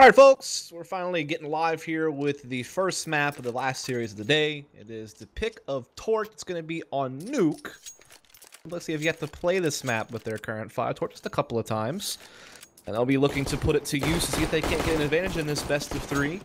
All right, folks, we're finally getting live here with the first map of the last series of the day. It is the pick of Torque. It's going to be on Nuke. Let's see if you have to play this map with their current file. Torque just a couple of times. And they'll be looking to put it to use to see if they can't get an advantage in this best of three.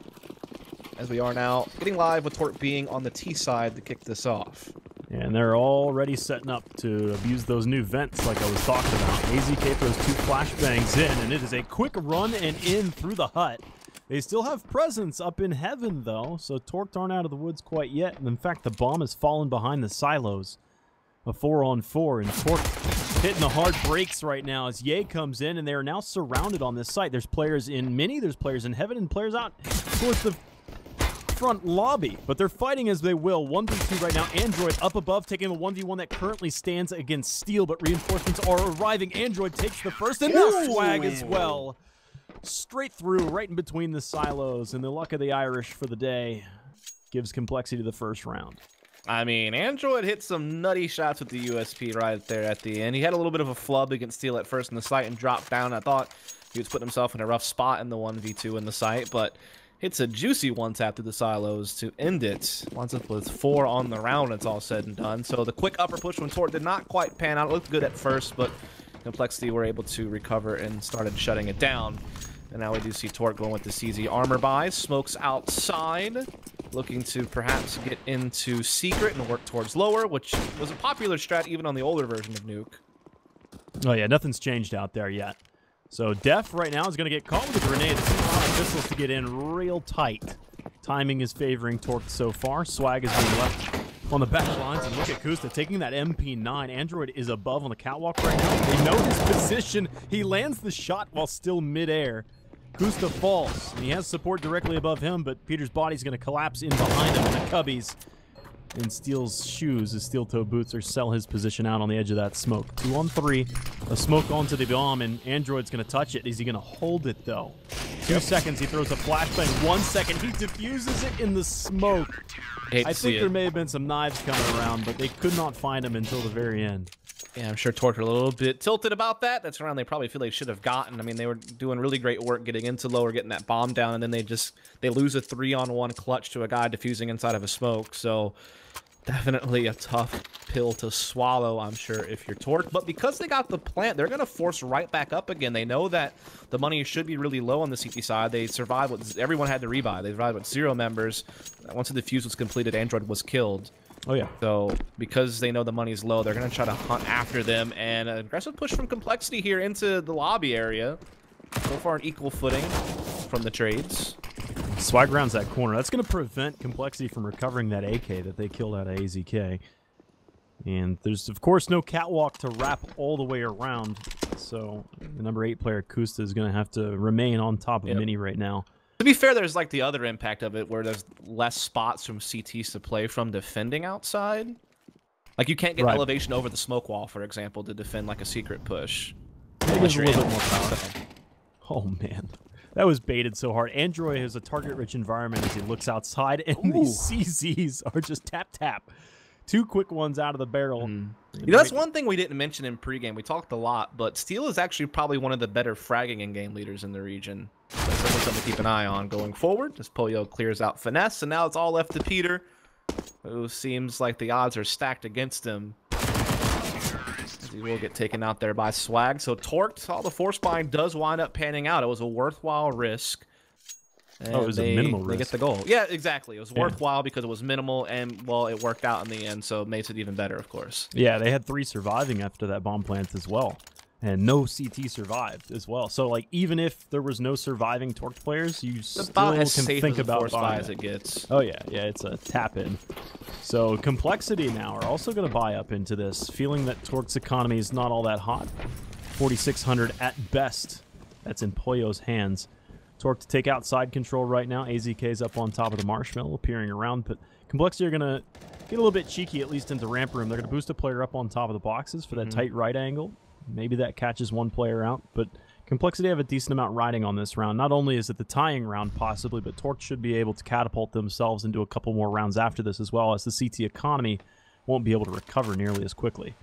As we are now getting live with Torque being on the T side to kick this off. And they're already setting up to abuse those new vents like I was talking about. AZK throws 2 flashbangs in, and it is a quick run and in through the hut. They still have presence up in heaven, though, so Torque aren't out of the woods quite yet. And in fact, the bomb has fallen behind the silos. A 4-on-4, and Torque hitting the hard brakes right now as Ye comes in, and they are now surrounded on this site. There's players in Mini, there's players in heaven, and players out towards the front lobby, but they're fighting as they will. 1v2 right now. Android up above, taking the 1v1 that currently stands against Steel, but reinforcements are arriving. Android takes the first, and now Swag as well. Straight through, right in between the silos, and the luck of the Irish for the day gives Complexity the first round. I mean, Android hit some nutty shots with the USP right there at the end. He had a little bit of a flub against Steel at first in the site and dropped down. I thought he was putting himself in a rough spot in the 1v2 in the site, but hits a juicy one-tap through the silos to end it. Winds up with 4 on the round, it's all said and done. So the quick upper push from Torque did not quite pan out. It looked good at first, but Complexity were able to recover and started shutting it down. And now we do see Torque going with the CZ armor buys. Smokes outside, looking to perhaps get into Secret and work towards lower, which was a popular strat even on the older version of Nuke. Oh yeah, nothing's changed out there yet. So Def right now is going to get caught with a grenade. It's a lot of missiles to get in real tight. Timing is favoring Torque so far. Swag is being left on the back lines. And look at Kusta taking that MP9. Android is above on the catwalk right now. They know his position. He lands the shot while still midair. Kusta falls. And he has support directly above him, but Peter's body's going to collapse in behind him in the cubbies. In Steel's shoes, his steel-toe boots, or sell his position out on the edge of that smoke. 2 on 3, a smoke onto the bomb, and Android's going to touch it. Is he going to hold it, though? 2 seconds, he throws a flashbang. 1 second, he diffuses it in the smoke. I think there may have been some knives coming around, but they could not find him until the very end. Yeah, I'm sure Torque are a little bit tilted about that. That's around they probably feel they should have gotten. I mean, they were doing really great work getting into lower, getting that bomb down, and then they lose a 3-on-1 clutch to a guy diffusing inside of a smoke. So definitely a tough pill to swallow, I'm sure, if you're Torque. But because they got the plant, they're going to force right back up again. They know that the money should be really low on the CT side. They survived with, everyone had to rebuy. They survived with 0 members. Once the defuse was completed, Android was killed. Oh, yeah. So because they know the money's low, they're going to try to hunt after them. And an aggressive push from Complexity here into the lobby area. So far, an equal footing from the trades. Swag rounds that corner. That's going to prevent Complexity from recovering that AK that they killed out of AZK. And there's, of course, no catwalk to wrap all the way around. So the number 8 player, Kusta, is going to have to remain on top of Mini right now. To be fair, there's like the other impact of it where there's less spots from CTs to play from defending outside. Like you can't get elevation over the smoke wall, for example, to defend like a secret push. Unless you're a little bit more powerful. Oh, man. That was baited so hard. Android has a target-rich environment as he looks outside, and these CZs are just tap-tap. 2 quick ones out of the barrel. You know, that's one thing we didn't mention in pregame. We talked a lot, but Steel is actually probably one of the better fragging and game leaders in the region. So that's something to keep an eye on going forward. As Pollo clears out Finesse, and now it's all left to Peter, who seems like the odds are stacked against him. He will get taken out there by Swag. So Torque, all the force buying does wind up panning out. It was a worthwhile risk. And it was a minimal risk. They get the goal. Yeah, exactly. It was worthwhile because it was minimal, and, well, it worked out in the end, so it makes it even better, of course. Yeah, they had 3 surviving after that bomb plant as well. And no CT survived as well. So, like, even if there was no surviving Torque players, you still can think about force buy as it gets. Oh, yeah. Yeah, it's a tap-in. So, Complexity now are also going to buy up into this, feeling that Torque's economy is not all that hot. 4,600 at best. That's in Pollo's hands. Torque to take out side control right now. AZK's up on top of the marshmallow, peering around. But Complexity are going to get a little bit cheeky, at least into ramp room. They're going to boost a player up on top of the boxes for that tight right angle. Maybe that catches one player out, but Complexity have a decent amount riding on this round. Not only is it the tying round, possibly, but Torque should be able to catapult themselves into a couple more rounds after this, as well as the CT economy won't be able to recover nearly as quickly.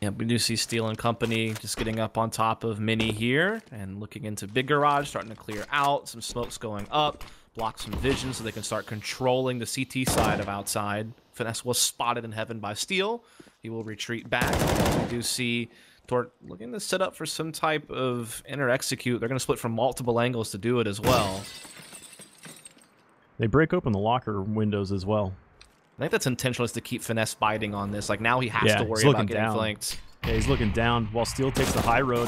Yeah, we do see Steel and Company just getting up on top of Mini here and looking into Big Garage, starting to clear out. Some smokes going up, block some vision so they can start controlling the CT side of outside. Finesse was spotted in heaven by Steel. He will retreat back. We do see Tort looking to set up for some type of inner execute. They're going to split from multiple angles to do it as well. They break open the locker windows as well. I think that's intentional, is to keep Finesse biting on this. Like, now he has to worry about getting flanked. Yeah, he's looking down while Steel takes the high road.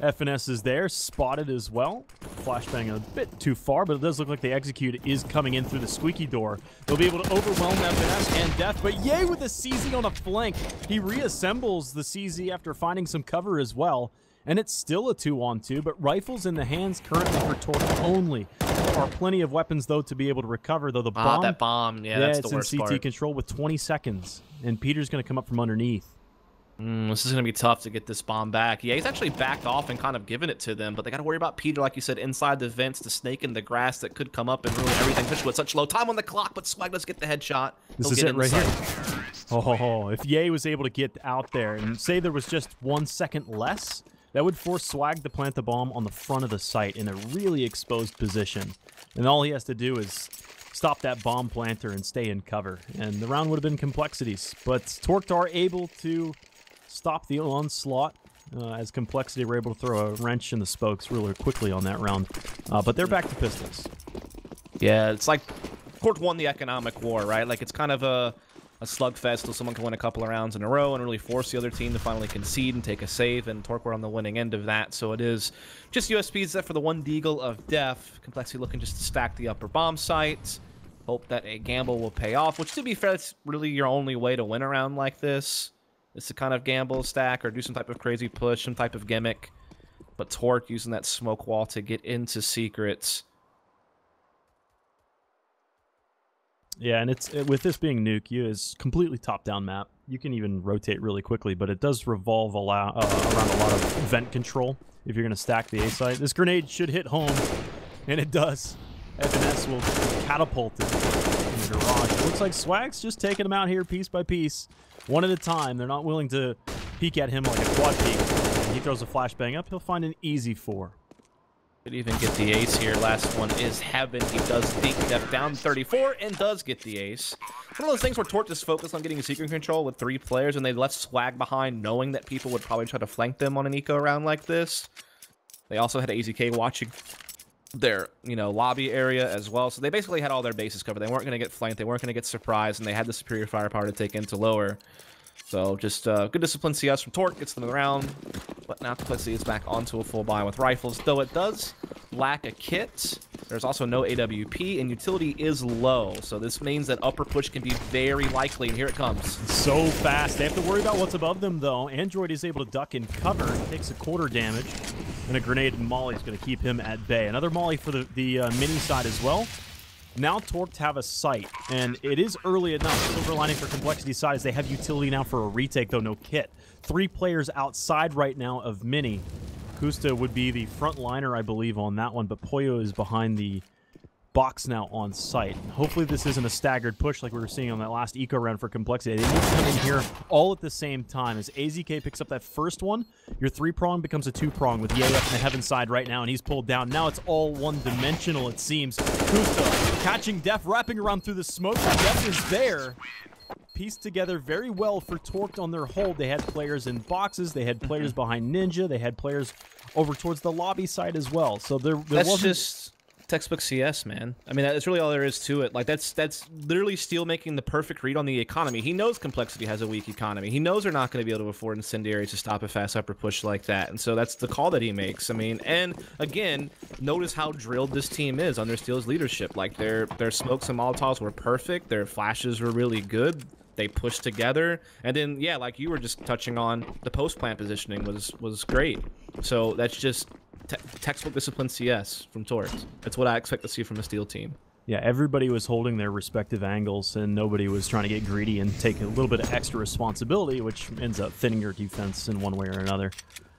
FNS is there, spotted as well. Flashbang a bit too far, but it does look like the execute is coming in through the squeaky door. They'll be able to overwhelm FNS and Death, but Yay with the CZ on a flank. He reassembles the CZ after finding some cover as well. And it's still a 2-on-2, but rifles in the hands currently for Torque only. There are plenty of weapons, though, to be able to recover, though the bomb... that bomb, yeah, that's the worst it's in CT part. control with 20 seconds, and Peter's going to come up from underneath. This is going to be tough to get this bomb back. Yeah, he's actually backed off and kind of given it to them, but they got to worry about Peter, like you said, inside the vents, the snake in the grass that could come up and ruin everything, especially with such low time on the clock, but Swag does get the headshot. This is it right here. Oh, if Ye was able to get out there and say there was just 1 second less, that would force Swag to plant the bomb on the front of the site in a really exposed position. And all he has to do is stop that bomb planter and stay in cover. And the round would have been complexities. But Torqued are able to stop the onslaught as Complexity were able to throw a wrench in the spokes really quickly on that round. But they're back to pistols. Yeah, it's like Torqued won the economic war, right? Like, it's kind of a slugfest till someone can win a couple of rounds in a row and really force the other team to finally concede and take a save, and Torque were on the winning end of that. So it is just USPs that for the one deagle of Def. Complexity looking just to stack the upper bomb site. Hope that a gamble will pay off, which, to be fair, that's really your only way to win a round like this. Is to kind of gamble, stack, or do some type of crazy push, some type of gimmick. But Torque using that smoke wall to get into secrets. Yeah, and it's with this being Nuke, is completely top-down map. You can even rotate really quickly, but it does revolve around a lot of vent control if you're going to stack the A site. This grenade should hit home, and it does. FNS will catapult it in the garage. It looks like Swag's just taking them out here piece by piece, one at a time. They're not willing to peek at him like a quad peek. He throws a flashbang up. He'll find an easy 4. Could even get the ace here. Last one is heaven. He does deke Def down 34 and does get the ace. One of those things where Torque just focused on getting a secret control with 3 players, and they left Swag behind, knowing that people would probably try to flank them on an eco round like this. They also had AZK watching their, lobby area as well. So they basically had all their bases covered. They weren't going to get flanked. They weren't going to get surprised, and they had the superior firepower to take into lower. So just good discipline CS from Torque, gets them in the round. But now Complexity is back onto a full buy with rifles, though it does lack a kit. There's also no AWP, and utility is low. So this means that upper push can be very likely, and here it comes. So fast. They have to worry about what's above them, though. Android is able to duck and cover. He takes a quarter damage, and a grenade and molly is going to keep him at bay. Another molly for the mini side as well. Now Torqued have a sight, and it is early enough. Silver lining for Complexity side is they have utility now for a retake, though no kit. 3 players outside right now of Mini. Kusta would be the front liner, I believe, on that one, but Poyo is behind the box now on site. Hopefully this isn't a staggered push like we were seeing on that last eco round for Complexity. They need to come in here all at the same time. As AZK picks up that first one, your 3-prong becomes a 2-prong with Ye up in the heaven side right now, and he's pulled down. Now it's all one-dimensional, it seems. Kusta catching Def, wrapping around through the smoke. Def is there. Pieced together very well for Torqued on their hold. They had players in boxes. They had players behind Ninja. They had players over towards the lobby side as well. So there wasn't... just textbook CS, man. I mean, that's really all there is to it. Like, that's literally Steel making the perfect read on the economy. He knows Complexity has a weak economy. He knows they're not going to be able to afford incendiaries to stop a fast upper push like that. And so that's the call that he makes. I mean, and again, notice how drilled this team is under Steel's leadership. Like, their smokes and Molotovs were perfect. Their flashes were really good. They pushed together, and then, yeah, like you were just touching on, the post-plant positioning was great. So that's just textbook discipline CS from Torque. That's what I expect to see from a Steel team. Yeah, everybody was holding their respective angles, and nobody was trying to get greedy and take a little bit of extra responsibility, which ends up thinning your defense in one way or another.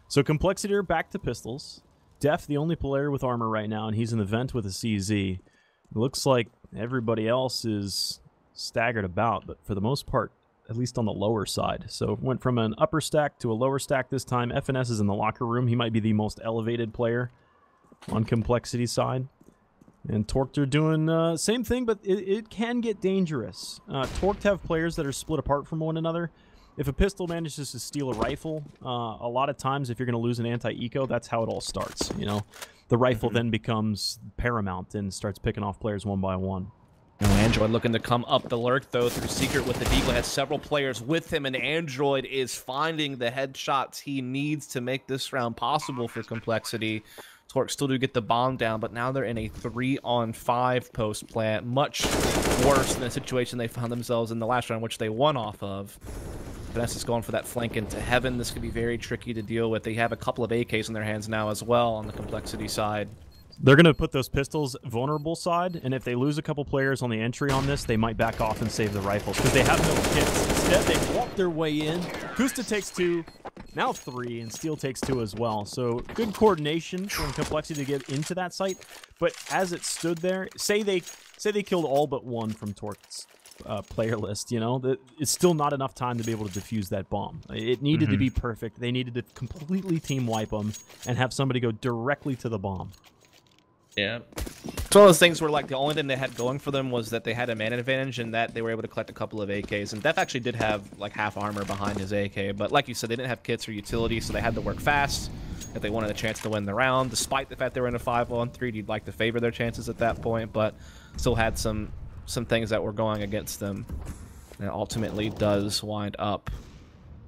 So Complexity are back to pistols. Def, the only player with armor right now, and he's in the vent with a CZ. It looks like everybody else is staggered about, but for the most part, at least on the lower side. So went from an upper stack to a lower stack this time. FNS is in the locker room. He might be the most elevated player on Complexity side. And Torqued are doing same thing, but it can get dangerous. Torqued have players that are split apart from one another. If a pistol manages to steal a rifle, a lot of times if you're going to lose an anti-eco, that's how it all starts, you know? The rifle then becomes paramount and starts picking off players one by one. Android looking to come up the lurk, though, through Secret with the Deagle. Has several players with him, and Android is finding the headshots he needs to make this round possible for Complexity. Torque still do get the bomb down, but now they're in a 3-on-5 post plant. Much worse than the situation they found themselves in the last round, which they won off of. Vanessa is going for that flank into heaven. This could be very tricky to deal with. They have a couple of AKs in their hands now as well on the Complexity side. They're going to put those pistols vulnerable side, and if they lose a couple players on the entry on this, they might back off and save the rifles, because they have no kits. Instead, they walk their way in. Kusta takes 2, now 3, and Steel takes 2 as well. So good coordination from Complexity to get into that site, but as it stood there, say they killed all but 1 from Torqued's player list, you know, it's still not enough time to be able to defuse that bomb. It needed to be perfect. They needed to completely team wipe them and have somebody go directly to the bomb. Yeah. It's one of those things where, like, the only thing they had going for them was that they had a man advantage and that they were able to collect a couple of AKs. And Def actually did have, like, half armor behind his AK. But like you said, they didn't have kits or utility, so they had to work fast if they wanted a chance to win the round. Despite the fact they were in a 5-on-3, you'd like to favor their chances at that point, but still had some things that were going against them. And it ultimately does wind up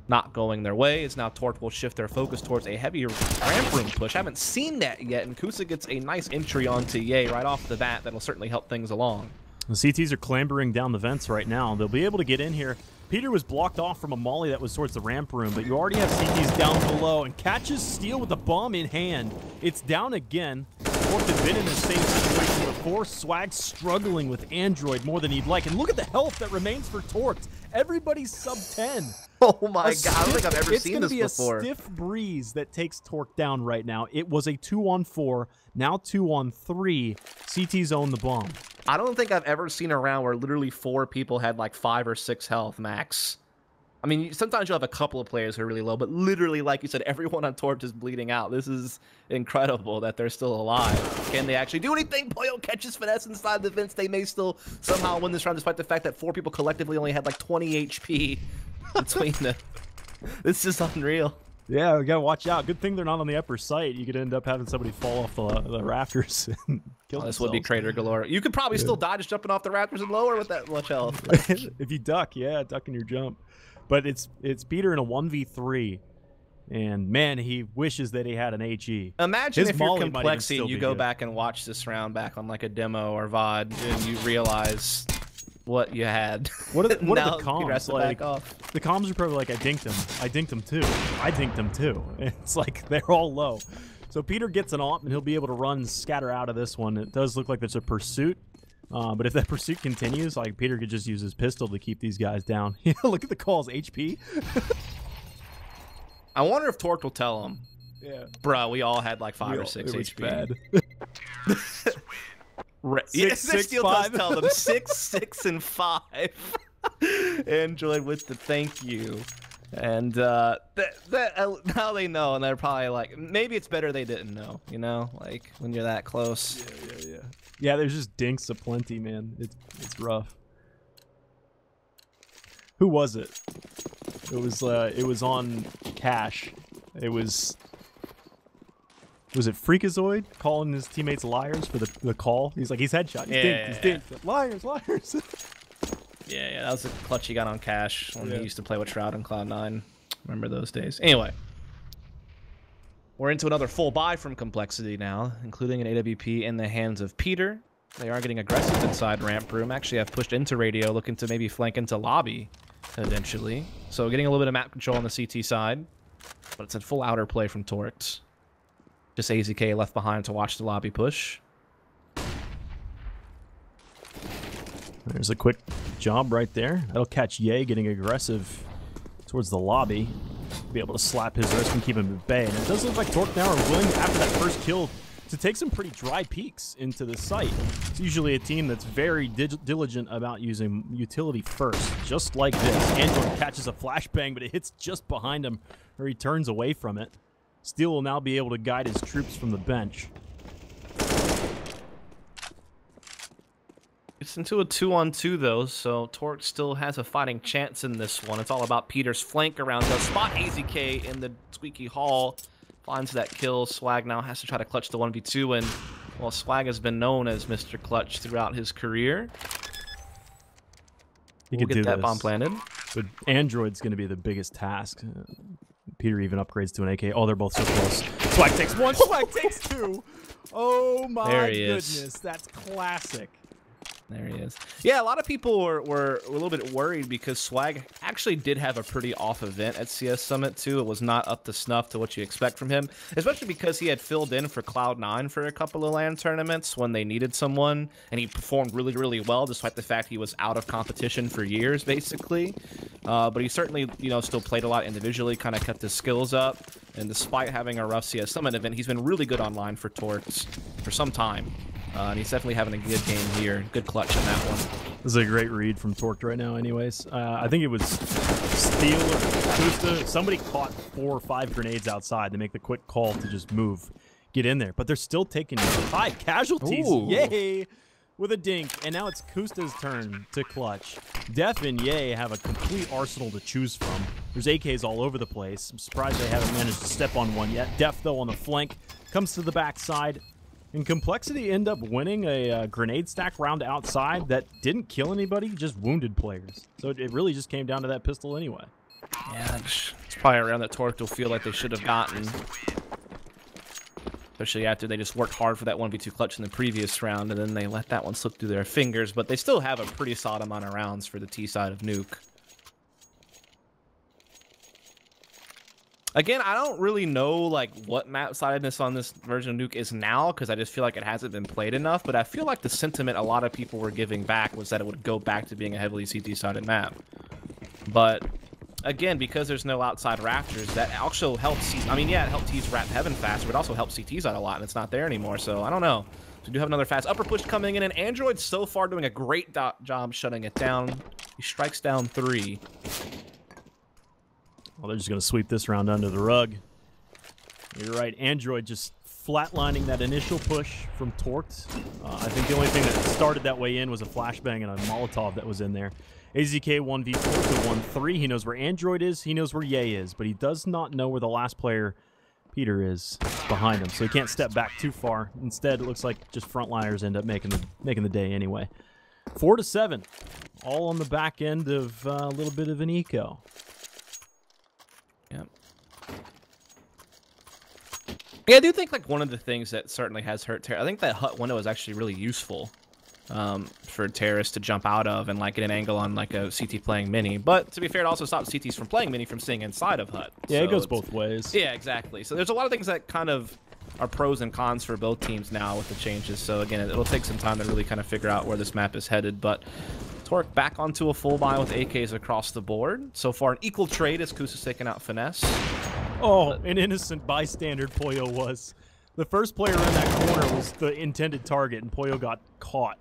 not going their way. It's now Torque will shift their focus towards a heavier ramp room push. Haven't seen that yet, and Kusa gets a nice entry onto Ye right off the bat. That'll certainly help things along. The CTs are clambering down the vents right now. They'll be able to get in here. Peter was blocked off from a molly that was towards the ramp room, but you already have CTs down below, and catches Steel with the bomb in hand. It's down again. Torque had been in the same situation before. Swag struggling with Android more than he'd like, and look at the health that remains for Torque. Everybody's sub 10. Oh my god, I don't think I've ever seen this before. It's going to be a stiff breeze that takes Torque down right now. It was a 2-on-4, now 2-on-3. CT's own the bomb. I don't think I've ever seen a round where literally 4 people had like 5 or 6 health max. I mean, sometimes you'll have a couple of players who are really low, but literally, like you said, everyone on Torque is bleeding out. This is incredible that they're still alive. Can they actually do anything? Poyo catches Finesse inside the vents. They may still somehow win this round, despite the fact that 4 people collectively only had like 20 HP between them. This is unreal. Yeah, we gotta watch out. Good thing they're not on the upper site. You could end up having somebody fall off the rafters and kill themselves. This would be crater galore. You could probably still die just jumping off the rafters and lower with that much health. If you duck, yeah, duck in your jump. But it's Peter in a 1v3, and man, he wishes that he had an HE. Imagine if you're Complexity, you go back and watch this round back on like a demo or VOD, and you realize what you had. What are the comms like? The comms are probably like, I dinked him. I dinked him too. I dinked him too. It's like they're all low. So Peter gets an AWP, and he'll be able to run, scatter out of this one. It does look like there's a pursuit. But if that pursuit continues, like, Peter could just use his pistol to keep these guys down. Look at the calls, HP. I wonder if Torque will tell him. Yeah. Bro, we all had like 5 or 6 HP. Bad. Six, Steel does tell them 6, 6, and 5. Android with the thank you. And now they know, and they're probably like, maybe it's better they didn't know, you know? Like, when you're that close. Yeah. Yeah, there's just dinks aplenty, man. It's rough. Who was it? It was on Cash. Was it Freakazoid calling his teammates liars for the call? He's like, he's headshot. He's dinked. Liars. Yeah, that was a clutch he got on Cash when he used to play with Shroud and Cloud9. Remember those days. Anyway. We're into another full buy from Complexity now, including an AWP in the hands of Peter. They are getting aggressive inside ramp room. Actually, I've pushed into radio, looking to maybe flank into lobby eventually. So getting a little bit of map control on the CT side, but it's a full outer play from Torqued. Just AZK left behind to watch the lobby push. There's a quick job right there. That'll catch Ye getting aggressive towards the lobby. Be able to slap his wrist and keep him at bay. And it does look like Torque now are willing, after that first kill, to take some pretty dry peeks into the site. It's usually a team that's very diligent about using utility first, just like this. Android catches a flashbang, but it hits just behind him, or he turns away from it. Steel will now be able to guide his troops from the bench. It's into a 2-on-2 though, so Torque still has a fighting chance in this one. It's all about Peter's flank around. Does spot AZK in the squeaky hall, finds that kill. Swag now has to try to clutch the 1v2, and well, Swag has been known as Mr. Clutch throughout his career. We'll get that bomb planted. But Android's going to be the biggest task. Peter even upgrades to an AK. Oh, they're both so close. Swag takes one, Swag takes two. Oh my goodness, that's classic. There he is. Yeah, a lot of people were a little bit worried because Swag actually did have a pretty off event at CS Summit too. It was not up to snuff to what you expect from him, especially because he had filled in for Cloud9 for a couple of LAN tournaments when they needed someone, and he performed really, really well despite the fact he was out of competition for years, basically. But he certainly, you know, still played a lot individually, kind of kept his skills up, and despite having a rough CS Summit event, he's been really good online for Torques for some time. And he's definitely having a good game here. Good clutch in that one. This is a great read from Torqued right now anyways. I think it was Steel or Kusta. Somebody caught 4 or 5 grenades outside to make the quick call to just move. Get in there. But they're still taking 5 casualties. Ooh. Yay! With a dink. And now it's Kusta's turn to clutch. Def and Ye have a complete arsenal to choose from. There's AKs all over the place. I'm surprised they haven't managed to step on one yet. Def, though, on the flank. Comes to the backside. And Complexity end up winning a grenade stack round outside that didn't kill anybody, just wounded players. So it really just came down to that pistol anyway. Yeah, it's probably a round that Torque will feel like they should have gotten. Especially after they just worked hard for that 1v2 clutch in the previous round, and then they let that one slip through their fingers. But they still have a pretty solid amount of rounds for the T side of Nuke. Again, I don't really know like what map sidedness on this version of Nuke is now, because I just feel like it hasn't been played enough, but I feel like the sentiment a lot of people were giving back was that it would go back to being a heavily CT sided map. But again, because there's no outside rafters, that also helps, I mean, yeah, it helped T's wrap heaven faster, but it also helps CTs out a lot, and it's not there anymore, so I don't know. So we do have another fast upper push coming in, and Android so far doing a great job shutting it down. He strikes down 3. Well, they're just going to sweep this round under the rug. You're right. Android just flatlining that initial push from Torqued. I think the only thing that started that way in was a flashbang and a Molotov that was in there. AZK 1v4 to 1-3. He knows where Android is. He knows where Ye is. But he does not know where the last player, Peter, is behind him. So he can't step back too far. Instead, it looks like just frontliners end up making the day anyway. 4-7. All on the back end of a little bit of an eco. Yep. Yeah, I do think like one of the things that certainly has hurt Terra, I think that hut window is actually really useful for terrorists to jump out of and like get an angle on like a CT playing mini. But to be fair, it also stops CTs from playing mini from staying inside of hut. Yeah, so it goes both ways. Yeah, exactly. So there's a lot of things that kind of are pros and cons for both teams now with the changes. So again, it'll take some time to really kind of figure out where this map is headed, but Torque back onto a full buy with AKs across the board. So far, an equal trade as Kusa's taking out Finesse. Oh, an innocent bystander Poyo was. The first player in that corner was the intended target, and Poyo got caught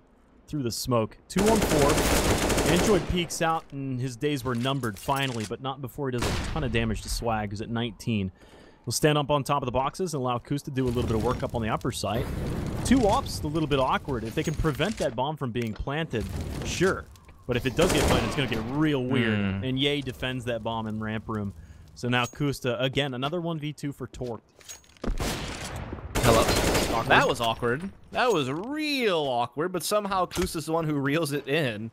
through the smoke. 2-on-4. Android peeks out, and his days were numbered finally, but not before he does a ton of damage to Swag, who's at 19. He'll stand up on top of the boxes and allow Kus to do a little bit of work up on the upper site. 2 ops, a little bit awkward. If they can prevent that bomb from being planted, sure. But if it does get planted, it's going to get real weird. And Ye defends that bomb in ramp room. So now Kusta, again, another 1v2 for Torque. Hello. Awkward. That was awkward. That was real awkward, but somehow Kusta's the one who reels it in.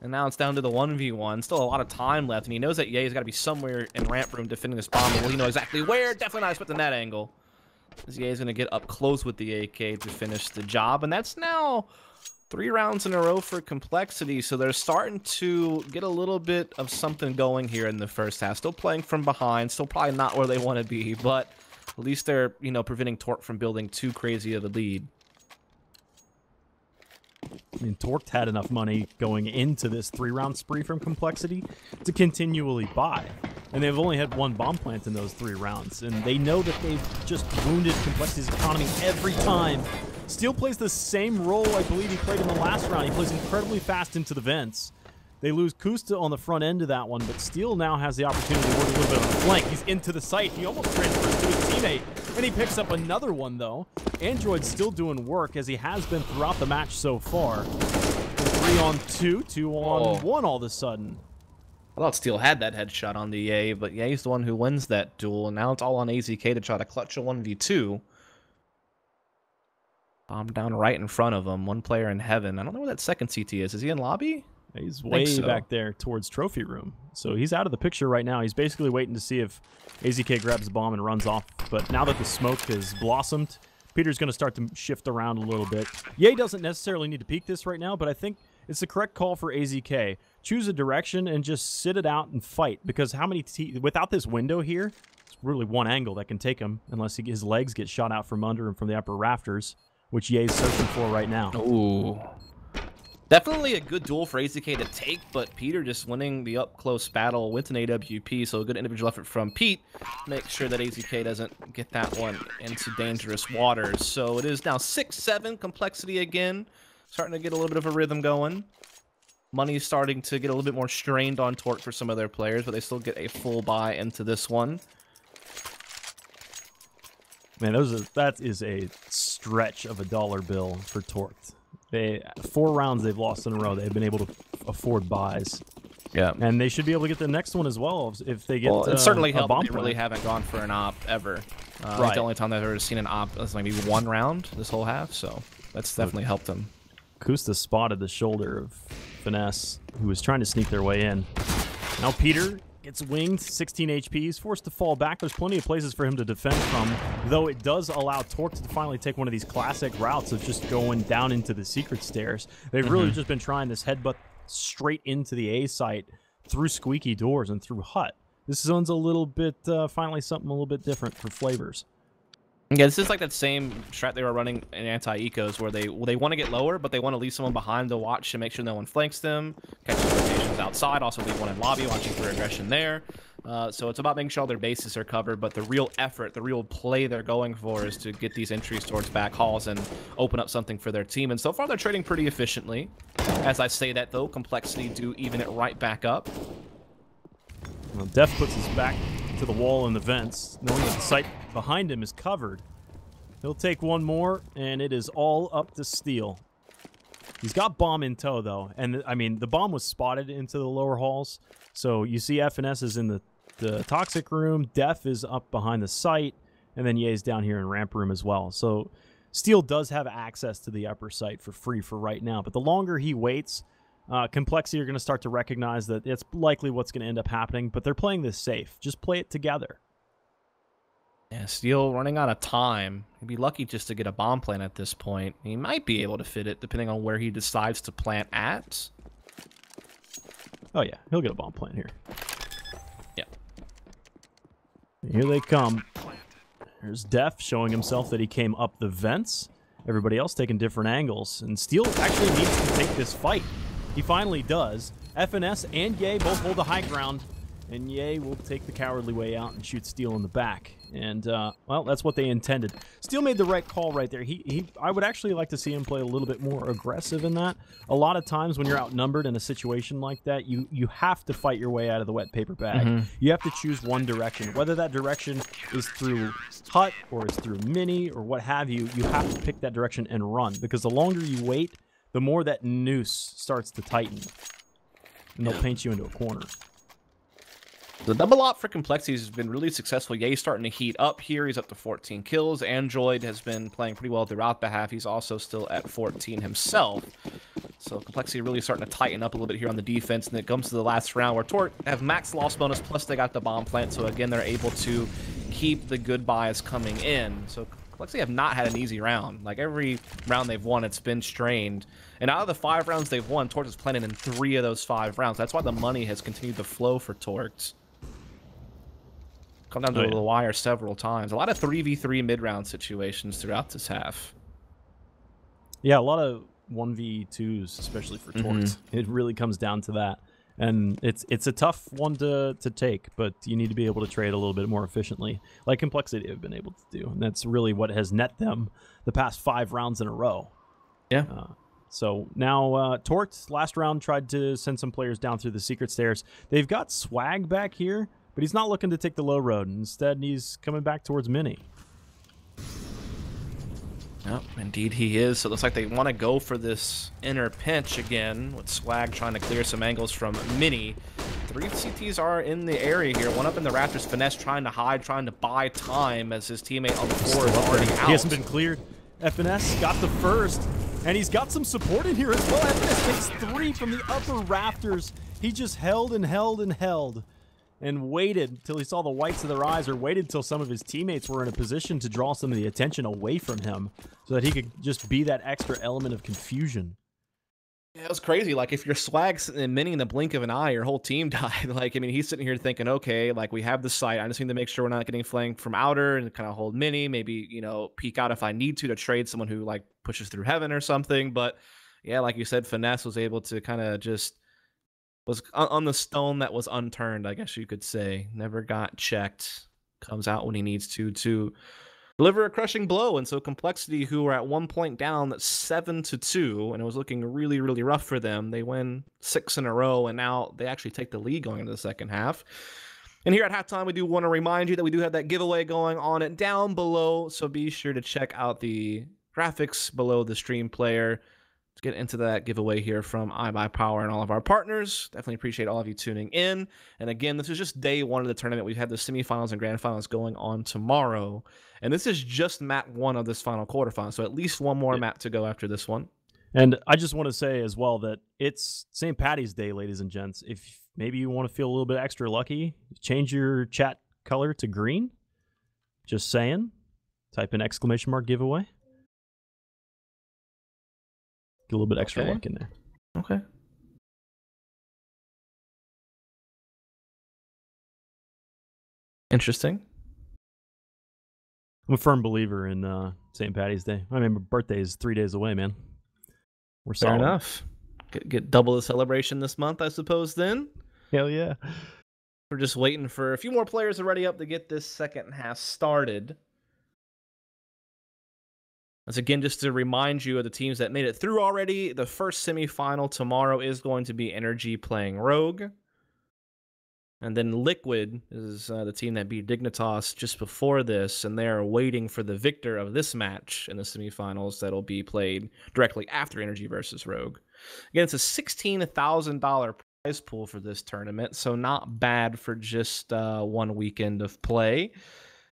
And now it's down to the 1v1. Still a lot of time left, and he knows that Ye's got to be somewhere in ramp room defending this bomb. Well, he knows exactly where. Definitely not expecting that angle. As Ye's going to get up close with the AK to finish the job, and that's now 3 rounds in a row for Complexity, so they're starting to get a little bit of something going here in the first half. Still playing from behind, still probably not where they want to be, but at least they're, you know, preventing Torque from building too crazy of a lead. I mean, Torque had enough money going into this 3-round spree from Complexity to continually buy. and they've only had one bomb plant in those 3 rounds, and they know that they've just wounded Complexity's economy every time. Steel plays the same role I believe he played in the last round. He plays incredibly fast into the vents. They lose Kusta on the front end of that one, but Steel now has the opportunity to work a little bit on the flank. He's into the site. He almost transfers to his teammate, and he picks up another one, though. Android's still doing work, as he has been throughout the match so far. 3 on 2, 2 on 1 all of a sudden. I thought Steel had that headshot on the Ye, but Ye's the one who wins that duel, and now it's all on AZK to try to clutch a 1v2. Bomb down right in front of him. One player in heaven. I don't know where that second CT is. Is he in lobby? He's way back there towards trophy room. So he's out of the picture right now. He's basically waiting to see if AZK grabs the bomb and runs off. But now that the smoke has blossomed, Peter's going to start to shift around a little bit. Ye doesn't necessarily need to peek this right now, but I think it's the correct call for AZK. Choose a direction and just sit it out and fight. Because how many without this window here, it's really one angle that can take him unless his legs get shot out from under him from the upper rafters, which Ye's searching for right now. Ooh. Definitely a good duel for AZK to take, but Peter just winning the up-close battle with an AWP, so a good individual effort from Pete. Make sure that AZK doesn't get that one into dangerous waters. So it is now 6-7, Complexity again. Starting to get a little bit of a rhythm going. Money's starting to get a little bit more strained on Torque for some of their players, but they still get a full buy into this one. Man, that is a stretch of a dollar bill for Torque. 4 rounds they've lost in a row. They've been able to afford buys. Yeah, and they should be able to get the next one as well if they get. Well, it certainly helped. They really haven't gone for an op ever. Right. The only time I've ever seen an op is maybe 1 round this whole half. So that's definitely helped them. Kusta spotted the shoulder of Finesse, who was trying to sneak their way in. Now Peter gets winged, 16 HP. He's forced to fall back. There's plenty of places for him to defend from, though it does allow Torque to finally take one of these classic routes of just going down into the secret stairs. They've really just been trying this headbutt straight into the A site through squeaky doors and through hut. This zone's a little bit, finally something a little bit different for flavors. Yeah, this is like that same strat they were running in anti-ecos where they want to get lower, but they want to leave someone behind to watch to make sure no one flanks them, catch rotations outside, also leave one in lobby, watching for aggression there. So it's about making sure all their bases are covered, but the real effort, the real play they're going for is to get these entries towards back halls and open up something for their team. And so far, they're trading pretty efficiently. As I say that, though, Complexity do even it right back up. Well, Def puts his back to the wall in the vents, knowing that the site behind him is covered. He'll take one more, and it is all up to Steel. He's got bomb in tow, though, and I mean, the bomb was spotted into the lower halls, so you see FNS is in the toxic room, Def is up behind the site, and then Ye's down here in ramp room as well. So Steel does have access to the upper site for free for right now, but the longer he waits, Complexity are going to start to recognize that it's likely what's going to end up happening, but they're playing this safe. Just play it together. Yeah, Steel running out of time. He'd be lucky just to get a bomb plant at this point. He might be able to fit it, depending on where he decides to plant at. Oh, yeah. He'll get a bomb plant here. Yeah. Here they come. There's Def showing himself that he came up the vents. Everybody else taking different angles. And Steel actually needs to take this fight. He finally does. FNS and Ye both hold the high ground. And Ye will take the cowardly way out and shoot Steel in the back. And, well, that's what they intended. Steel made the right call right there. I would actually like to see him play a little bit more aggressive in that. A lot of times when you're outnumbered in a situation like that, you have to fight your way out of the wet paper bag. You have to choose one direction. Whether that direction is through hut or is through mini or what have you, you have to pick that direction and run. Because the longer you wait, the more that noose starts to tighten. And they'll paint you into a corner. The double op for Complexity has been really successful. Ye's starting to heat up here. He's up to 14 kills. Android has been playing pretty well throughout the half. He's also still at 14 himself. So Complexity really starting to tighten up a little bit here on the defense. And it comes to the last round where Torque have max loss bonus, plus they got the bomb plant. So again, they're able to keep the good buys coming in. So Complexity have not had an easy round. Like every round they've won, it's been strained. And out of the 5 rounds they've won, Torque has planted in 3 of those 5 rounds. That's why the money has continued to flow for Torque. Come down to the wire several times. A lot of 3v3 mid-round situations throughout this half. Yeah, a lot of 1v2s, especially for Torque. It really comes down to that. And it's a tough one to take, but you need to be able to trade a little bit more efficiently, like Complexity have been able to do. And that's really what has net them the past 5 rounds in a row. Yeah. So now Torqued, last round, tried to send some players down through the secret stairs. They've got Swag back here, but he's not looking to take the low road. Instead, he's coming back towards Mini. Yep, indeed he is. So it looks like they want to go for this inner pinch again, with Swag trying to clear some angles from Mini. 3 CTs are in the area here. One up in the Raptors. Finesse trying to hide, trying to buy time as his teammate on the floor is already out. He hasn't been cleared. FNS got the first, and he's got some support in here as well. FNS takes 3 from the upper rafters. He just held and held and held and waited until he saw the whites of their eyes, or waited until some of his teammates were in a position to draw some of the attention away from him so that he could just be that extra element of confusion. Yeah, it was crazy. Like, if your Swag's and Mini in the blink of an eye, your whole team died. Like, I mean, he's sitting here thinking, okay, like, we have the site. I just need to make sure we're not getting flanked from outer and kind of hold Mini. Maybe, you know, peek out if I need to trade someone who, like, pushes through heaven or something. But, yeah, like you said, Finesse was able to kind of just was on the stone that was unturned, I guess you could say. Never got checked. Comes out when he needs to deliver a crushing blow. And so Complexity, who were at one point down 7-2, and it was looking really, really rough for them, they win 6 in a row, and now they actually take the lead going into the second half. And here at halftime, we do want to remind you that we do have that giveaway going on it down below, so be sure to check out the graphics below the stream player. Let's get into that giveaway here from iBUYPOWER and all of our partners. Definitely appreciate all of you tuning in. And again, this is just day 1 of the tournament. We have the semifinals and grand finals going on tomorrow. And this is just map 1 of this final quarterfinal. So at least one more map to go after this one. And I just want to say as well that it's St. Patty's Day, ladies and gents. If maybe you want to feel a little bit extra lucky, change your chat color to green. Just saying. Type in ! giveaway. Get a little bit extra luck in there. Okay. Interesting. I'm a firm believer in St. Patty's Day. I mean, my birthday is 3 days away, man. We're Fair solid. enough. Get double the celebration this month, I suppose, then. Hell yeah. We're just waiting for a few more players already up to get this second half started. Once again, just to remind you of the teams that made it through already, the first semifinal tomorrow is going to be Energy playing Rogue. And then Liquid is the team that beat Dignitas just before this, and they're waiting for the victor of this match in the semifinals that'll be played directly after Energy versus Rogue. Again, it's a $16,000 prize pool for this tournament, so not bad for just 1 weekend of play.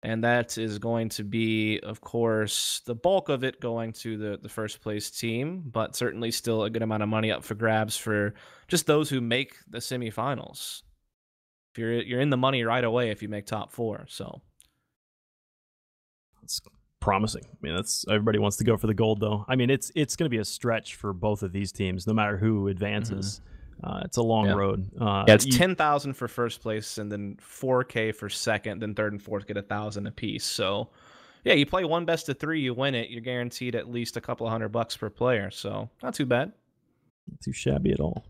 And that is going to be, of course, the bulk of it going to the first place team, but certainly still a good amount of money up for grabs for just those who make the semifinals. You're in the money right away if you make top 4. So it's promising. I mean, that's everybody wants to go for the gold, though. I mean, it's going to be a stretch for both of these teams, no matter who advances. It's a long road. It's 10,000 for first place, and then 4K for second. Then third and fourth get 1,000 apiece. So, yeah, you play one best of 3, you win it. You're guaranteed at least a couple $100 per player. So, not too bad. Not too shabby at all.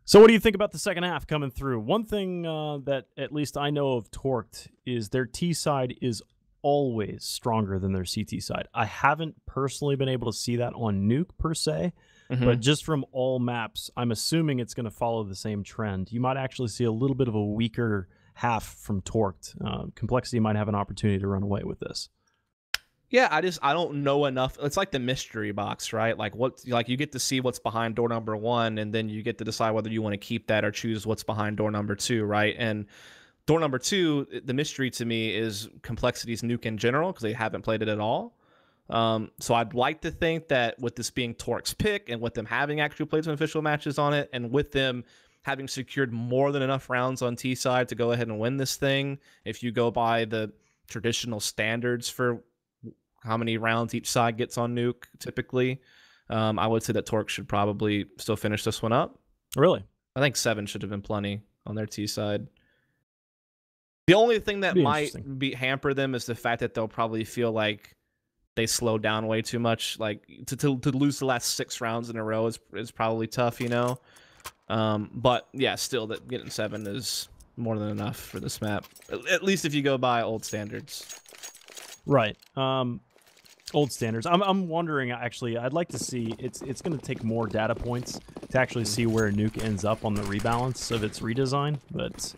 So, what do you think about the second half coming through? One thing that at least I know of Torqued is their T side is always stronger than their CT side. I haven't personally been able to see that on Nuke per se. But just from all maps, I'm assuming it's going to follow the same trend. You might actually see a little bit of a weaker half from Torqued. Complexity might have an opportunity to run away with this. Yeah, I don't know enough. It's like the mystery box, right? Like you get to see what's behind door number 1, and then you get to decide whether you want to keep that or choose what's behind door number 2, right? And door number 2, the mystery to me is Complexity's Nuke in general, because they haven't played it at all. So I'd like to think that with this being Torqued's pick, and with them having actually played some official matches on it, and with them having secured more than enough rounds on T side to go ahead and win this thing, if you go by the traditional standards for how many rounds each side gets on Nuke, typically, I would say that Torqued should probably still finish this one up. Really? I think 7 should have been plenty on their T side. The only thing that might hamper them is the fact that they'll probably feel like they slowed down way too much. Like to lose the last 6 rounds in a row is probably tough, you know. But yeah, still that getting 7 is more than enough for this map. At least if you go by old standards. Right. Old standards. I'm wondering, actually, I'd like to see, it's going to take more data points to actually see where Nuke ends up on the rebalance of its redesign, but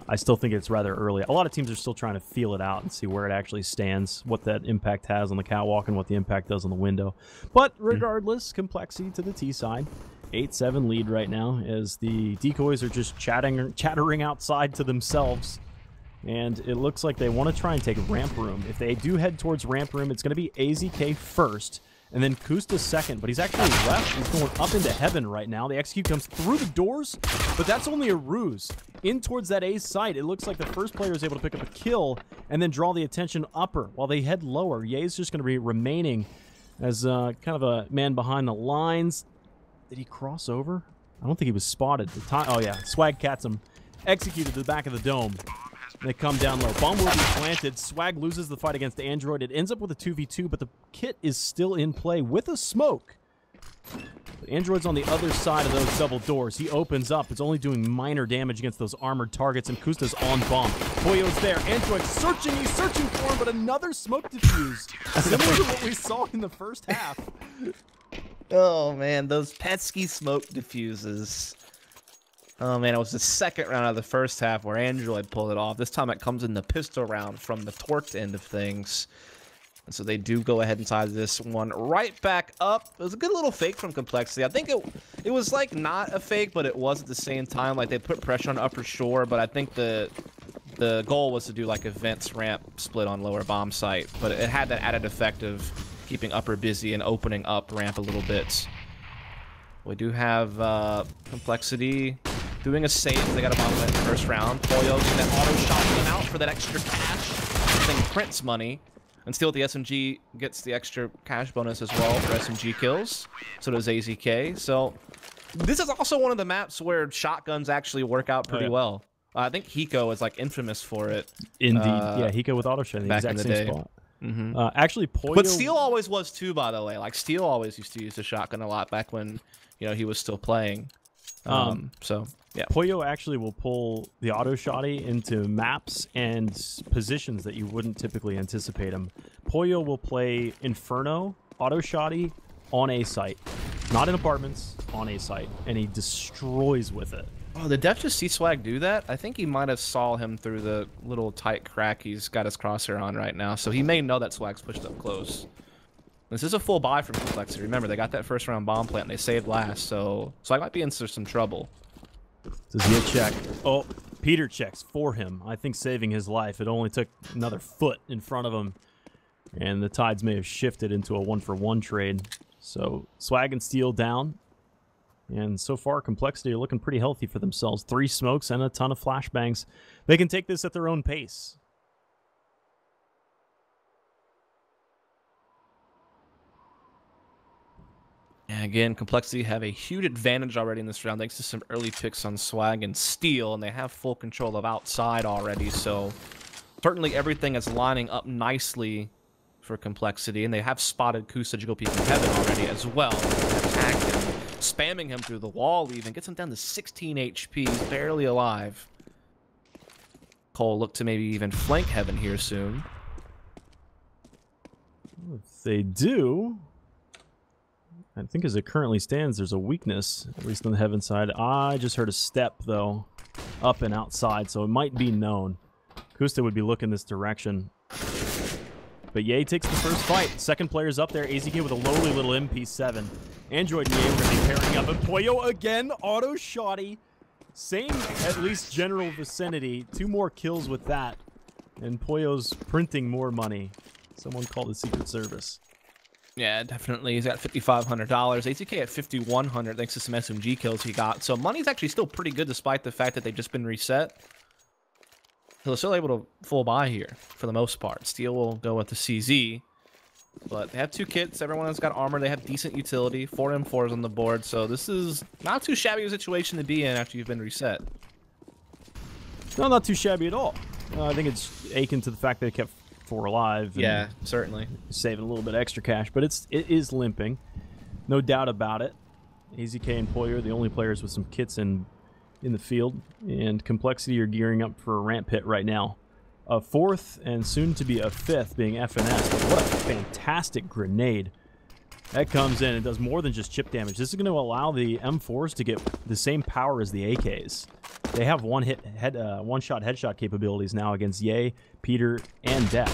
I still think it's rather early. A lot of teams are still trying to feel it out and see where it actually stands, what that impact has on the catwalk and what the impact does on the window. But regardless, complexity to the T side. 8-7 lead right now as the decoys are just chattering outside to themselves. And it looks like they want to try and take ramp room. If they do head towards ramp room, it's going to be AZK first, and then Kusta second. But he's actually left. He's going up into heaven right now. The execute comes through the doors, but that's only a ruse. In towards that A's site, it looks like the first player is able to pick up a kill and then draw the attention upper while they head lower. Ye's just going to be remaining as kind of a man behind the lines. Did he cross over? I don't think he was spotted. Oh, yeah. Swag cats him. Executed to the back of the dome. They come down low. Bomb will be planted. Swag loses the fight against Android. It ends up with a 2v2, but the kit is still in play with a smoke. But Android's on the other side of those double doors. He opens up. It's only doing minor damage against those armored targets, and Kusta's on bomb. Poyo's there. Android's searching. He's searching for him, but another smoke diffuse. Similar to what we saw in the first half. Oh, man, those pesky smoke diffuses. Oh, man, it was the second round of the first half where Android pulled it off. This time it comes in the pistol round from the torqued end of things. And so they do go ahead inside this one right back up. It was a good little fake from Complexity. I think it was like not a fake, but it was at the same time. Like they put pressure on upper shore, but I think the goal was to do like a vents ramp split on lower bomb site. But it had that added effect of keeping upper busy and opening up ramp a little bit. We do have Complexity doing a save. They got a bomb in the first round. Polio getting that auto shot them out for that extra cash. Getting Prince money. And still the SMG gets the extra cash bonus as well for SMG kills. So does AZK. So this is also one of the maps where shotguns actually work out pretty well. I think Hiko is like infamous for it. Indeed. Yeah, Hiko with auto shot in the exact same spot. Actually, Polio... But Steel always was too, by the way. Like Steel always used to use the shotgun a lot back when, you know, he was still playing. So yeah, Polio actually will pull the auto shotty into maps and positions that you wouldn't typically anticipate him. Polio will play Inferno auto shotty on a site, not in apartments, on a site, and he destroys with it. Oh, did Def just see Swag do that? I think he might have saw him through the little tight crack he's got his crosshair on right now, so he may know that Swag's pushed up close. This is a full buy from Complexity. Remember, they got that first round bomb plant and they saved last, so Swag might be in some trouble. Does he check? Oh, Peter checks for him. I think saving his life. It only took another foot in front of him, and the tides may have shifted into a 1-for-1 trade. So Swag and Steel down, and so far Complexity are looking pretty healthy for themselves. 3 smokes and a ton of flashbangs. They can take this at their own pace. And again, Complexity have a huge advantage already in this round thanks to some early picks on Swag and Steel, and they have full control of outside already, so certainly everything is lining up nicely for Complexity, and they have spotted Kusa go peek in heaven already as well. They attacked him, spamming him through the wall even, gets him down to 16 HP, he's barely alive. Cole look to maybe even flank heaven here soon. If they do... I think as it currently stands, there's a weakness, at least on the heaven side. I just heard a step, though, up and outside, so it might be known. Kusta would be looking this direction. But Ye takes the first fight. Second player's up there. AZK with a lowly little MP7. Android and Ye are going to be pairing up. And Pollo again, auto shotty. Same, at least, general vicinity. 2 more kills with that. And Pollo's printing more money. Someone called the Secret Service. Yeah, definitely. He's got $5,500. ATK at $5,100 thanks to some SMG kills he got. So money's actually still pretty good despite the fact that they've just been reset. So they're still able to full buy here for the most part. Steel will go with the CZ. But they have 2 kits. Everyone has got armor. They have decent utility. 4 M4s on the board. So this is not too shabby a situation to be in after you've been reset. No, not too shabby at all. I think it's akin to the fact that they kept 4 alive. Yeah, certainly. Saving a little bit extra cash, but it is limping. No doubt about it. AZK and Poyer, the only players with some kits in the field, and Complexity are gearing up for a ramp pit right now. A fourth and soon to be a fifth being FNS. But what a fantastic grenade. That comes in and does more than just chip damage. This is going to allow the M4s to get the same power as the AKs. They have one-shot headshot capabilities now against Ye, Peter, and Def.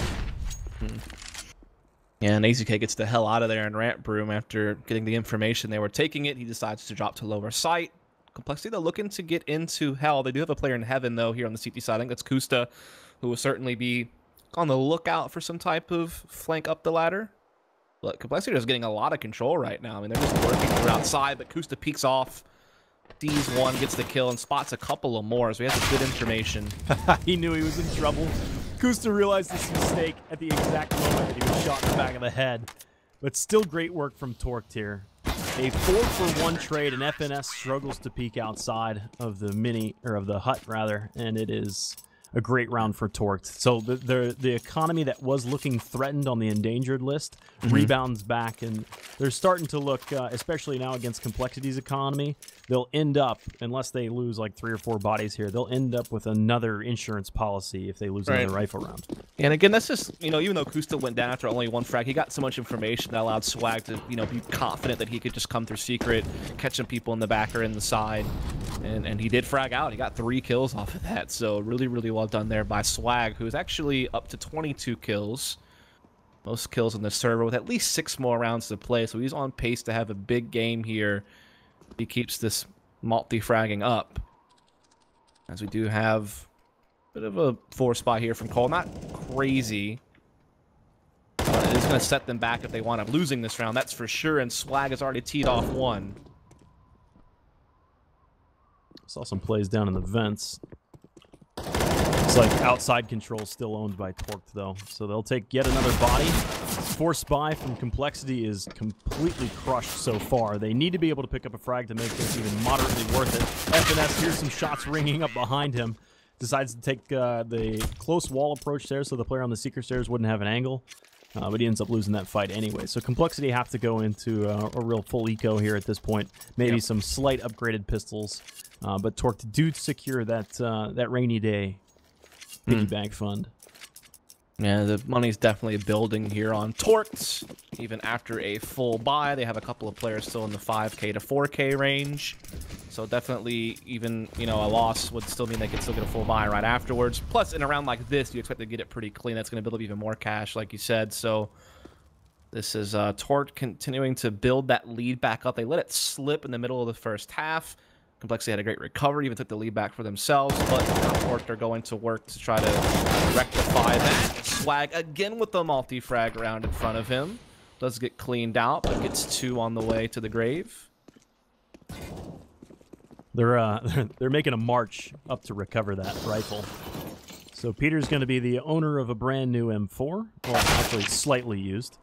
Yeah, and AZK gets the hell out of there in ramp room after getting the information they were taking it. He decides to drop to lower sight. Complexity, though, looking to get into hell. They do have a player in heaven, though, here on the CT side. I think that's Kusta, who will certainly be on the lookout for some type of flank up the ladder. But Complexity is getting a lot of control right now. I mean, they're just working through outside, but Kusta peeks off, sees one, gets the kill, and spots a couple of more, so he has some good information. He knew he was in trouble. Kusta realized this mistake at the exact moment that he was shot in the back of the head. But still great work from Torqued here. A 4-for-1 trade, and FNS struggles to peek outside of the hut, rather, and it is a great round for Torqued. So the economy that was looking threatened on the endangered list rebounds back, and they're starting to look, especially now against Complexity's economy, they'll end up, unless they lose like 3 or 4 bodies here, they'll end up with another insurance policy if they lose another rifle round. And again, that's just, even though Kusta went down after only 1 frag, he got so much information that allowed Swag to, be confident that he could just come through secret, catch some people in the back or in the side. And he did frag out. He got 3 kills off of that. So really, really well done there by Swag, who is actually up to 22 kills. Most kills on the server with at least 6 more rounds to play. So he's on pace to have a big game here. He keeps this multi-fragging up. As we do have a bit of a 4 spot here from Cole. Not crazy. But it is going to set them back if they wind up losing this round. That's for sure. And Swag has already teed off 1. Saw some plays down in the vents. It's like outside control still owned by Torqued, though. So they'll take yet another body. 4 spy from Complexity is completely crushed so far. They need to be able to pick up a frag to make this even moderately worth it. FNS hears some shots ringing up behind him. Decides to take the close wall approach there so the player on the secret stairs wouldn't have an angle. But he ends up losing that fight anyway. So Complexity have to go into a real full eco here at this point. Maybe some slight upgraded pistols. But Torqued do secure that rainy day piggy bank fund. Yeah, the money's definitely building here on Torqued. Even after a full buy, they have a couple of players still in the 5K to 4K range. So definitely, even, a loss would still mean they could still get a full buy right afterwards. Plus, in a round like this, you expect to get it pretty clean. That's going to build up even more cash, like you said. So this is Torqued continuing to build that lead back up. They let it slip in the middle of the first half. Complexity had a great recovery, even took the lead back for themselves, but Torqued are going to work to try to rectify that. Swag again with the multi-frag round in front of him. Does get cleaned out, but gets 2 on the way to the grave. They're making a march up to recover that rifle. So Peter's going to be the owner of a brand new M4, well, actually slightly used.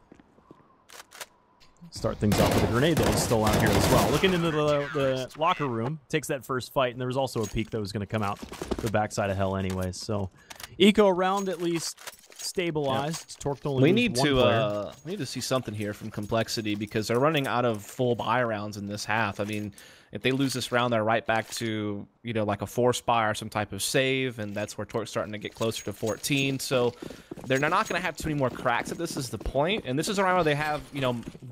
Start things off with a grenade that was still out here as well. Looking into the locker room, takes that first fight, and there was also a peek that was going to come out the backside of hell anyway. So, eco round at least stabilized. Yep. Torqued only we need to see something here from Complexity because they're running out of full buy rounds in this half. I mean, if they lose this round, they're right back to, like a 4 spy or some type of save, and that's where Torqued's starting to get closer to 14. So they're not going to have too many more cracks if this is the point. And this is a round where they have,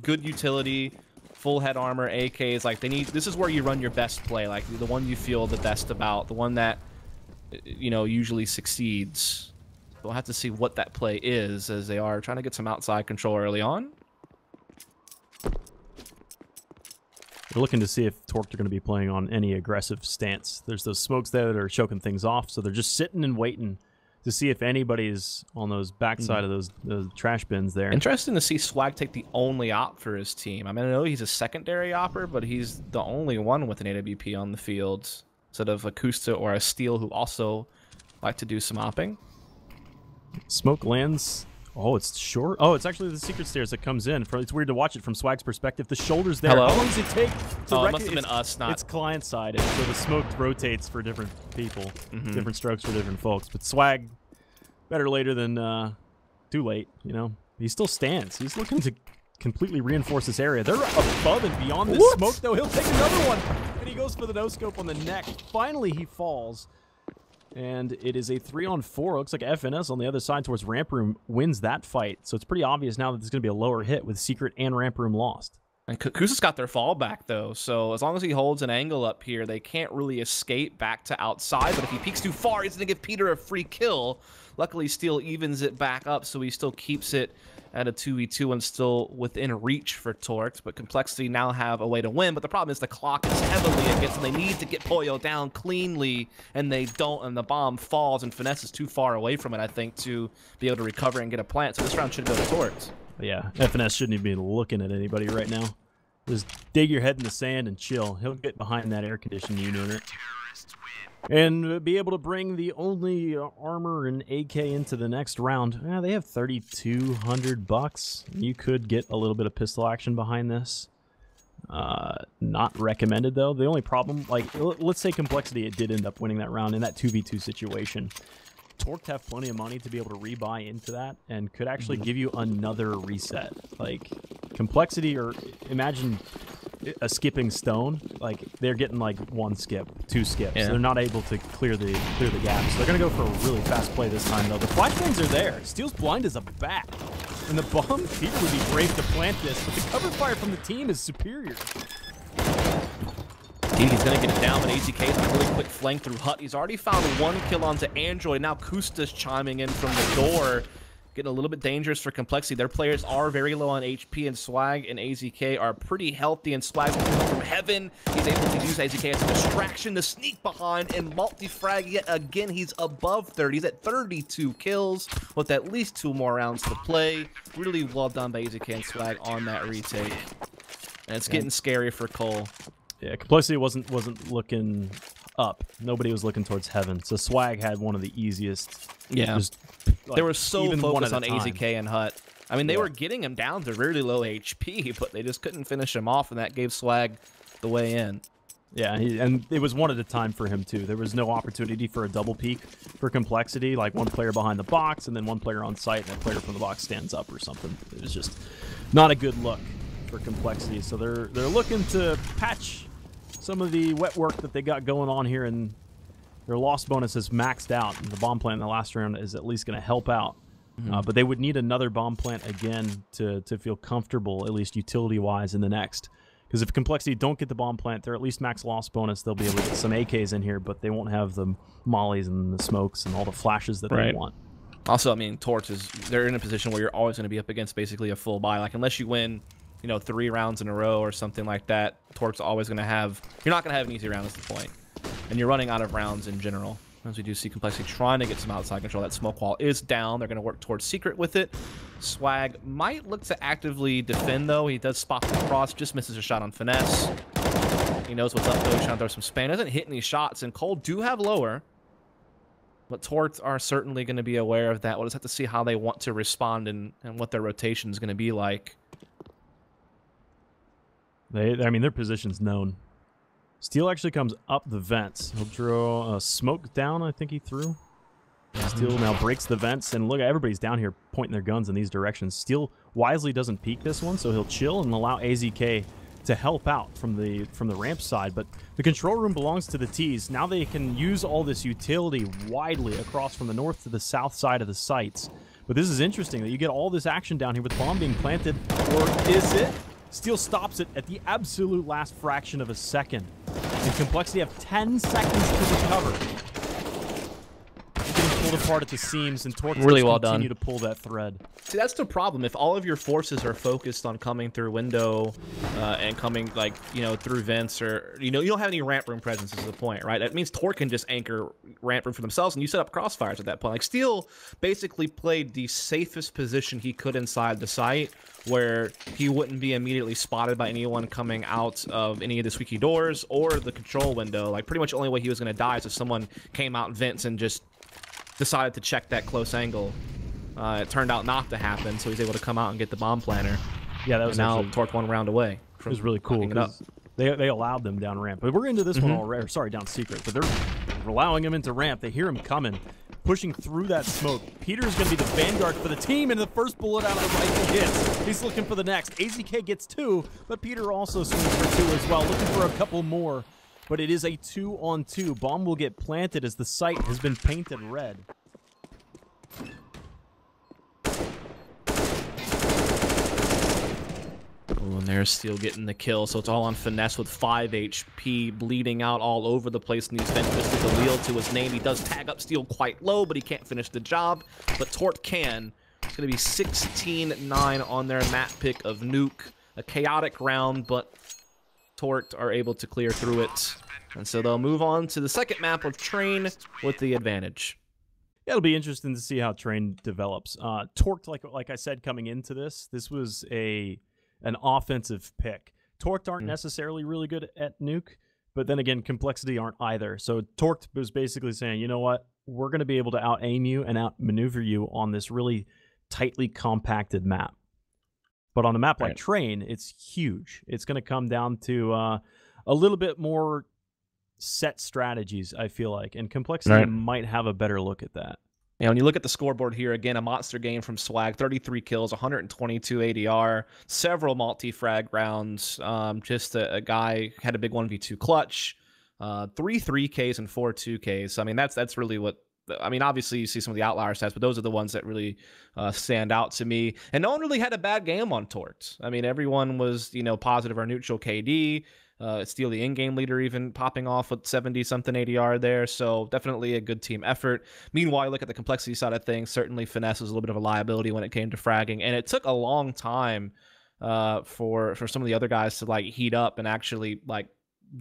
good utility, full head armor, AKs. Like, this is where you run your best play, like the one you feel the best about, the one that, usually succeeds. We'll have to see what that play is, as they are trying to get some outside control early on. We're looking to see if Torqued are going to be playing on any aggressive stance. There's those smokes there that are choking things off, so they're just sitting and waiting to see if anybody's on those backside of those trash bins there. Interesting to see Swag take the only op for his team. I mean, I know he's a secondary opper, but he's the only one with an AWP on the field, instead of a Kusta or a Steel, who also like to do some opping. Smoke lands. Oh, it's short. Oh, it's actually the secret stairs that comes in. It's weird to watch it from Swag's perspective. The shoulder's there. Hello? How long does it take to it must have been us, not... It's client side, so the smoke rotates for different people. Different strokes for different folks. But Swag, better later than too late, He still stands. He's looking to completely reinforce this area. They're above and beyond this smoke, though. He'll take another one, and he goes for the no-scope on the neck. Finally, he falls, and it is a 3-on-4. Looks like FNS on the other side towards Ramp Room wins that fight, so it's pretty obvious now that there's going to be a lower hit with Secret and Ramp Room lost. And Kusa's got their fallback, though, so as long as he holds an angle up here, they can't really escape back to outside, but if he peeks too far, he's going to give Peter a free kill. Luckily, Steel evens it back up, so he still keeps it at a 2v2 and still within reach for Torx, but Complexity now have a way to win, but the problem is the clock is heavily against them. They need to get Pollo down cleanly, and they don't, and the bomb falls, and Finesse is too far away from it, I think, to be able to recover and get a plant, so this round should go to Torx. Yeah, FNS shouldn't even be looking at anybody right now. Just dig your head in the sand and chill. He'll get behind that air-conditioned unit and be able to bring the only armor and AK into the next round. Yeah, they have $3,200. You could get a little bit of pistol action behind this. Not recommended, though. The only problem, like, let's say Complexity, it did end up winning that round in that 2v2 situation. Torque have plenty of money to be able to rebuy into that and could actually give you another reset. Like, Complexity, or imagine a skipping stone, like they're getting like 1 skip, 2 skips. Yeah. They're not able to clear the gap. So they're gonna go for a really fast play this time, though. The flashbangs are there. Steel's blind is a bat. And the bomb, Peter would be brave to plant this, but the cover fire from the team is superior. He's going to get it down, but AZK is a really quick flank through Hut. He's already found 1 kill onto Android. Now Kusta's chiming in from the door. Getting a little bit dangerous for Complexity. Their players are very low on HP, and Swag and AZK are pretty healthy, and Swag's coming from heaven. He's able to use AZK as a distraction to sneak behind and multi-frag yet again. He's above 30. He's at 32 kills with at least 2 more rounds to play. Really well done by AZK and Swag on that retake. And it's getting scary for Cole. Yeah, Complexity wasn't looking up. Nobody was looking towards heaven. So Swag had one of the easiest. Yeah. Just, like, they were so focused on AZK and Hut. I mean, they were getting him down to really low HP, but they just couldn't finish him off, and that gave Swag the way in. Yeah, and it was one at a time for him, too. There was no opportunity for a double peek for Complexity, like 1 player behind the box and then 1 player on site, and a player from the box stands up or something. It was just not a good look for Complexity. So they're looking to patch some of the wet work that they got going on here, and their loss bonus is maxed out. And the bomb plant in the last round is at least going to help out. But they would need another bomb plant again to feel comfortable, at least utility-wise, in the next. Because if Complexity don't get the bomb plant, they're at least max loss bonus. They'll be able to get some AKs in here, but they won't have the mollies and the smokes and all the flashes that they want. Also, I mean, Torch they're in a position where you're always going to be up against basically a full buy. Like, unless you win, you know, 3 rounds in a row or something like that, Torch's always going to have... You're not going to have an easy round, is the point. And you're running out of rounds in general. As we do see Complexity trying to get some outside control. That smoke wall is down. They're going to work towards Secret with it. Swag might look to actively defend, though. He does spot the cross, just misses a shot on Finesse. He knows what's up, though. He's trying to throw some spam. Doesn't hit any shots, and Cole do have lower. But Torts are certainly going to be aware of that. We'll just have to see how they want to respond and what their rotation is going to be like. I mean, their position's known. Steel actually comes up the vents. He'll draw a smoke down, I think he threw. Steel now breaks the vents, and look, everybody's down here pointing their guns in these directions. Steel wisely doesn't peek this one, so he'll chill and allow AZK to help out from the ramp side. But the control room belongs to the T's. Now they can use all this utility widely across from the north to the south side of the sites. But this is interesting that you get all this action down here with bomb being planted, or is it? Steel stops it at the absolute last fraction of a second. And Complexity have 10 seconds to recover. Getting pulled apart at the seams, and Torch really well continue done to pull that thread. See, that's the problem. If all of your forces are focused on coming through window and coming, like, you know, through vents, or, you know, you don't have any ramp room presence is the point, right? That means Torque can just anchor ramp room for themselves, and you set up crossfires at that point. Like, Steel basically played the safest position he could inside the site, where he wouldn't be immediately spotted by anyone coming out of any of the squeaky doors or the control window. Like, pretty much the only way he was going to die is if someone came out vents and just decided to check that close angle. It turned out not to happen, so he's able to come out and get the bomb planter. Yeah, that was now actually, Torque 1 round away. It was really cool because they allowed them down ramp. But we're into this one already. Sorry, down secret. But they're allowing him into ramp. They hear him coming. pushing through that smoke. Peter's going to be the vanguard for the team, and the first bullet out of the rifle hits. He's looking for the next. AZK gets 2, but Peter also swings for 2 as well, looking for a couple more. But it is a 2-on-2. Bomb will get planted as the site has been painted red. And there's Steel getting the kill, so it's all on Finesse with 5 HP, bleeding out all over the place in these vents. With the wheel to his name, he does tag up Steel quite low, but he can't finish the job. But Tort can. It's going to be 16-9 on their map pick of Nuke. A chaotic round, but Tort are able to clear through it. And so they'll move on to the second map of Train with the advantage. Yeah, it'll be interesting to see how Train develops. Torqued, like I said, coming into this was an offensive pick. Torqued aren't necessarily really good at Nuke, but then again, Complexity aren't either. So Torqued was basically saying, you know what, we're going to be able to out-aim you and out-maneuver you on this really tightly compacted map. But on a map like Train, it's huge. It's going to come down to a little bit more set strategies, I feel like, and Complexity might have a better look at that. Yeah, when you look at the scoreboard here, again, a monster game from Swag, 33 kills, 122 ADR, several multi-frag rounds, just a guy had a big 1v2 clutch, 3 3Ks and 4 2Ks. I mean, that's really what, I mean, obviously you see some of the outlier stats, but those are the ones that really stand out to me. And no one really had a bad game on Tort. I mean, everyone was, you know, positive or neutral KD. Steel, the in-game leader, even popping off with 70-something ADR there, so definitely a good team effort. Meanwhile, look at the Complexity side of things. Certainly, Finesse was a little bit of a liability when it came to fragging, and it took a long time for some of the other guys to like heat up and actually like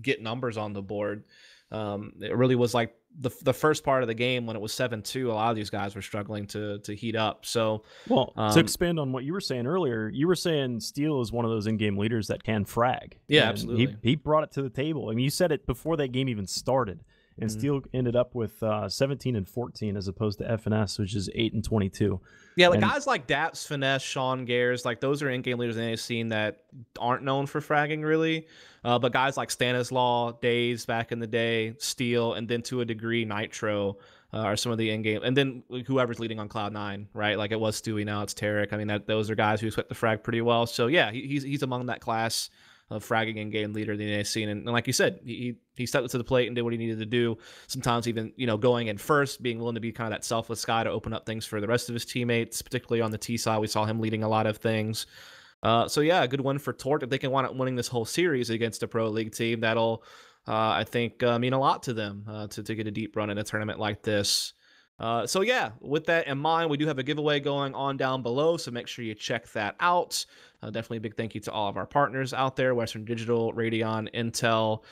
get numbers on the board. It really was like the first part of the game when it was 7-2. A lot of these guys were struggling to heat up. So, well, to expand on what you were saying earlier, you were saying Steel is one of those in-game leaders that can frag. Yeah, and absolutely. He brought it to the table. I mean, you said it before that game even started, and Steel ended up with 17-14 as opposed to FNS, which is 8-22. Yeah, like guys like Daps, Finesse, Sean Gares, like those are in-game leaders in the scene that aren't known for fragging really. But guys like Stanislaw, Days back in the day, Steel, and then to a degree Nitro are some of the in-game. And then whoever's leading on Cloud9, right? Like it was Stewie, now it's Tarek. I mean, those are guys who expect to frag pretty well. So yeah, he's among that class of fragging in-game leader in the NA scene. And like you said, he stepped to the plate and did what he needed to do. Sometimes even, you know, going in first, being willing to be kind of that selfless guy to open up things for the rest of his teammates, particularly on the T side. We saw him leading a lot of things. So yeah, a good one for Tort. If they can wind up winning this whole series against a Pro League team, that'll, I think, mean a lot to them to get a deep run in a tournament like this. So yeah, with that in mind, we do have a giveaway going on down below, so make sure you check that out. Definitely a big thank you to all of our partners out there, Western Digital, Radeon, Intel,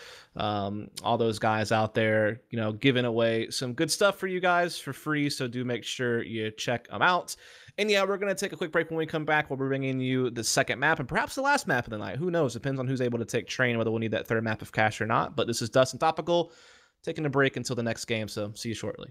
all those guys out there, you know, giving away some good stuff for you guys for free, so do make sure you check them out. And yeah, we're going to take a quick break. When we come back, we'll be bringing you the second map and perhaps the last map of the night. Who knows? Depends on who's able to take Train, whether we'll need that third map of Cash or not. But this is Dust and Topical, taking a break until the next game, so see you shortly.